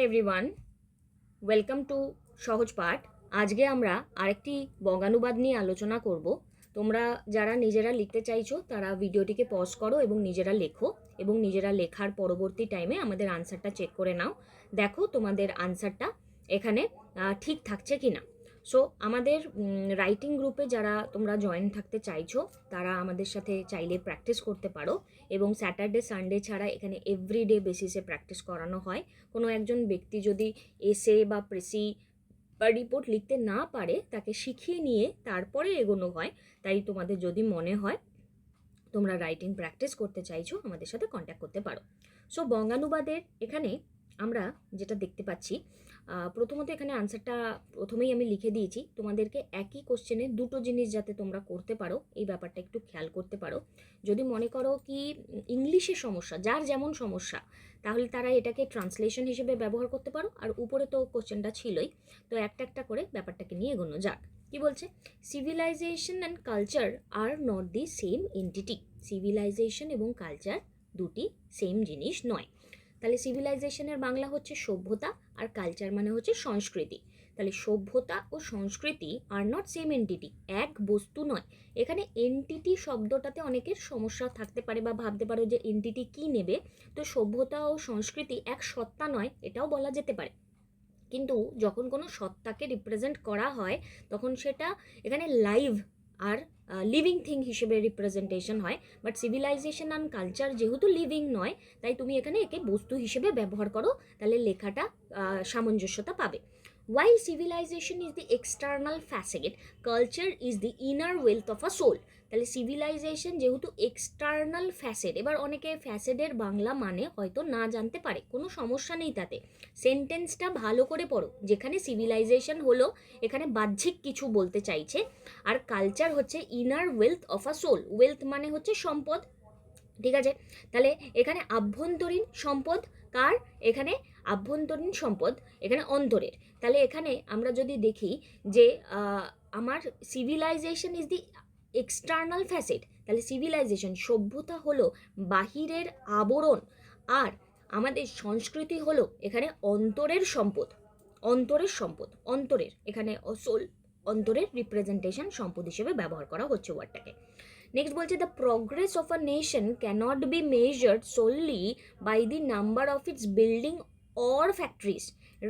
Everyone, welcome to সহজ পাঠ। আজকে আমরা আরেকটি বঙ্গানুবাদ নিয়ে আলোচনা করব। তোমরা যারা নিজেরা লিখতে চাইছো তারা ভিডিওটিকে পজ করো এবং নিজেরা লেখো, এবং নিজেরা লেখার পরবর্তী টাইমে আমাদের আনসারটা চেক করে নাও। দেখো তোমাদের আনসারটা এখানে ঠিক থাকছে কি না। সো আমাদের রাইটিং গ্রুপে যারা তোমরা জয়েন থাকতে চাইছো তারা আমাদের সাথে চাইলে প্র্যাকটিস করতে পারো, এবং স্যাটারডে সানডে ছাড়া এখানে এভরিডে বেসিসে প্র্যাকটিস করানো হয়। কোনো একজন ব্যক্তি যদি এসে বা প্রেসি বা রিপোর্ট লিখতে না পারে তাকে শিখিয়ে নিয়ে তারপরে এগোনো হয়। তাই তোমাদের যদি মনে হয় তোমরা রাইটিং প্র্যাকটিস করতে চাইছো আমাদের সাথে কন্ট্যাক্ট করতে পারো। সো বঙ্গানুবাদের এখানে আমরা যেটা দেখতে পাচ্ছি, প্রথমত এখানে আনসারটা প্রথমেই আমি লিখে দিয়েছি। তোমাদেরকে একই কোশ্চেনে দুটো জিনিস যাতে তোমরা করতে পারো এই ব্যাপারটা একটু খেয়াল করতে পারো। যদি মনে করো কি ইংলিশের সমস্যা, যার যেমন সমস্যা, তাহলে তারা এটাকে ট্রান্সলেশন হিসেবে ব্যবহার করতে পারো। আর উপরে তো কোশ্চেনটা ছিলই, তো একটা একটা করে ব্যাপারটাকে নিয়ে এগোনো যাক। কি বলছে? Civilisation and culture are not the same entity. Civilisation এবং কালচার দুটি সেম জিনিস নয়। তাহলে সিভিলাইজেশনের বাংলা হচ্ছে সভ্যতা, আর কালচার মানে হচ্ছে সংস্কৃতি। তাহলে সভ্যতা ও সংস্কৃতি আর নট সেম এন্টিটি, এক বস্তু নয়। এখানে এন্টিটি শব্দটাতে অনেকের সমস্যা থাকতে পারে বা ভাবতে পারো যে এন্টিটি কি নেবে। তো সভ্যতা ও সংস্কৃতি এক সত্তা নয়, এটাও বলা যেতে পারে। কিন্তু যখন কোনো সত্তাকে রিপ্রেজেন্ট করা হয় তখন সেটা এখানে লাইভ আর লিভিং থিং হিসেবে রিপ্রেজেন্টেশন হয়। বাট সিভিলাইজেশন অ্যান্ড কালচার যেহেতু লিভিং নয়, তাই তুমি এখানে একে বস্তু হিসেবে ব্যবহার করো, তাহলে লেখাটা সামঞ্জস্যতা পাবে। While civilization is the external facade, culture is the inner wealth of a soul. তাহলে সিভিলাইজেশন যেহেতু এক্সটার্নাল ফ্যাসেড, এবার অনেকে ফ্যাসেডের বাংলা মানে হয়তো না জানতে পারে, কোনো সমস্যা নেই তাতে। সেন্টেন্সটা ভালো করে পড়ো। যেখানে সিভিলাইজেশন হলো এখানে বাহ্যিক কিছু বলতে চাইছে, আর কালচার হচ্ছে inner wealth of a soul. Wealth মানে হচ্ছে সম্পদ, ঠিক আছে? তাহলে এখানে আভ্যন্তরীণ সম্পদ কার? এখানে আভ্যন্তরীণ সম্পদ এখানে অন্তরের। তাহলে এখানে আমরা যদি দেখি যে আমার civilisation is the external facet, তাহলে সিভিলাইজেশন সভ্যতা হলো বাহিরের আবরণ, আর আমাদের সংস্কৃতি হলো এখানে অন্তরের সম্পদ। অন্তরের সম্পদ, অন্তরের এখানে সোল, অন্তরের রিপ্রেজেন্টেশন সম্পদ হিসেবে ব্যবহার করা হচ্ছে ওয়ার্ডটাকে। নেক্সট বলছে the progress of a nation cannot be measured solely by the number of its building or factories.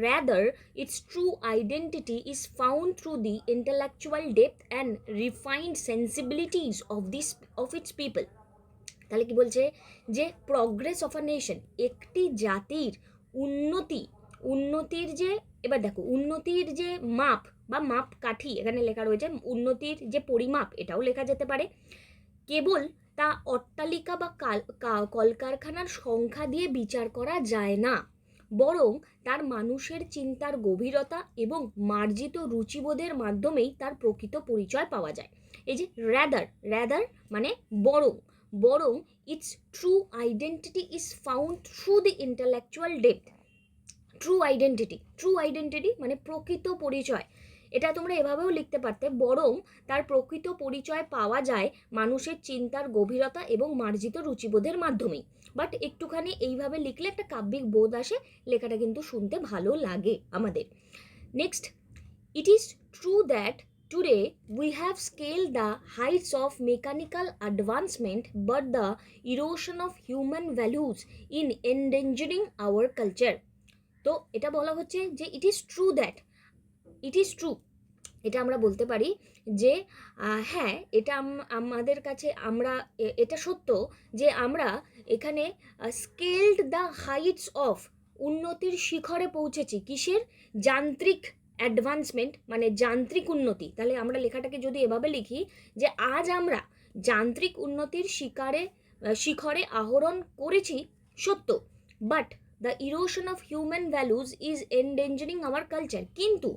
Rather, its true identity is found through the intellectual depth and refined sensibilities of its people. তাহলে কি বলছে যে progress of a nation, একটি জাতির উন্নতি, উন্নতির যে, এবার দেখো উন্নতির যে মাপ বা মাপকাঠি এখানে লেখা রয়েছে, উন্নতির যে পরিমাপ এটাও লেখা যেতে পারে, কেবল তা অট্টালিকা বা কলকারখানার সংখ্যা দিয়ে বিচার করা যায় না, বরং তার মানুষের চিন্তার গভীরতা এবং মার্জিত রুচিবোধের মাধ্যমেই তার প্রকৃত পরিচয় পাওয়া যায়। এই যে র্যাদার, র্যাদার মানে বরং, বরং it's true identity is found through the intellectual depth. True identity, true identity মানে প্রকৃত পরিচয়। এটা তোমরা এভাবেও লিখতে পারতে, বরং তার প্রকৃত পরিচয় পাওয়া যায় মানুষের চিন্তার গভীরতা এবং মার্জিত রুচিবোধের মাধ্যমেই। বাট একটুখানি এইভাবে লিখলে একটা কাব্যিক বোধ আসে, লেখাটা কিন্তু শুনতে ভালো লাগে আমাদের। Next, it is true that today we have scaled the heights of mechanical advancement, but the erosion of human values in endangering our culture. তো এটা বলা হচ্ছে যে it is true that, it is true, এটা আমরা বলতে পারি যে হ্যাঁ এটা আমাদের কাছে, আমরা এটা সত্য যে আমরা এখানে স্কেলড দ্য হাইটস অফ, উন্নতির শিখরে পৌঁছেছি। কিসের? যান্ত্রিক অ্যাডভান্সমেন্ট মানে যান্ত্রিক উন্নতি। তাহলে আমরা লেখাটাকে যদি এভাবে লিখি যে আজ আমরা যান্ত্রিক উন্নতির শিখরে আহরণ করেছি, সত্য, but the erosion of human values is এন্ডেঞ্জারিং hour culture. কিন্তু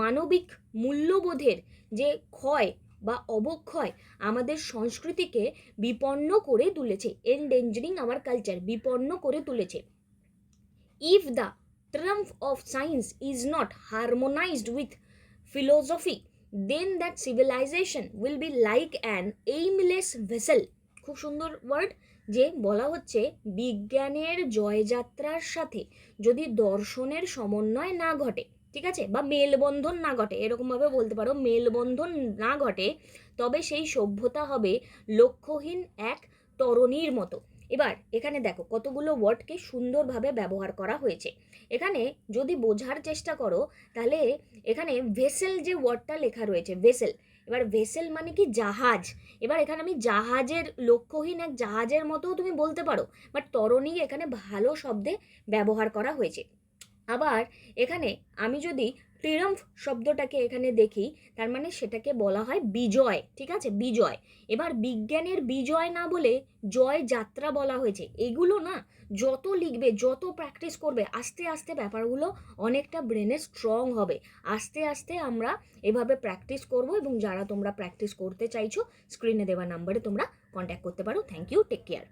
মানবিক মূল্যবোধের যে ক্ষয় বা অবক্ষয় আমাদের সংস্কৃতিকে বিপন্ন করে তুলেছে। এন্ডেঞ্জারিং আওয়ার কালচার, বিপন্ন করে তুলেছে। If the trump of science is not harmonised with philosophy, then that civilization will be like an aimless vessel খুব সুন্দর ওয়ার্ড, যে বলা হচ্ছে বিজ্ঞানের জয়যাত্রার সাথে যদি দর্শনের সমন্বয় না ঘটে, ঠিক আছে, বা মেলবন্ধন না ঘটে, এরকমভাবে বলতে পারো, মেলবন্ধন না ঘটে, তবে সেই সভ্যতা হবে লক্ষ্যহীন এক তরণীর মতো। এবার এখানে দেখো কতগুলো ওয়ার্ডকে সুন্দরভাবে ব্যবহার করা হয়েছে। এখানে যদি বোঝার চেষ্টা করো তাহলে এখানে ভেসেল যে ওয়ার্ডটা লেখা রয়েছে, ভেসেল, এবার ভেসেল মানে কি জাহাজ। এবার এখানে আমি জাহাজের, লক্ষ্যহীন এক জাহাজের মতোও তুমি বলতে পারো, বাট তরণী এখানে ভালো শব্দে ব্যবহার করা হয়েছে। আবার এখানে আমি যদি ট্রিয়াম্ফ শব্দটাকে এখানে দেখি, তার মানে সেটাকে বলা হয় বিজয়, ঠিক আছে, বিজয়। এবার বিজ্ঞানের বিজয় না বলে জয় যাত্রা বলা হয়েছে। এগুলো না যত লিখবে, যত প্র্যাকটিস করবে, আস্তে আস্তে ব্যাপারগুলো অনেকটা ব্রেনে স্ট্রং হবে। আস্তে আস্তে আমরা এভাবে প্র্যাকটিস করব, এবং যারা তোমরা প্র্যাকটিস করতে চাইছো স্ক্রিনে দেওয়া নাম্বারে তোমরা কন্ট্যাক্ট করতে পারো। Thank you, take care.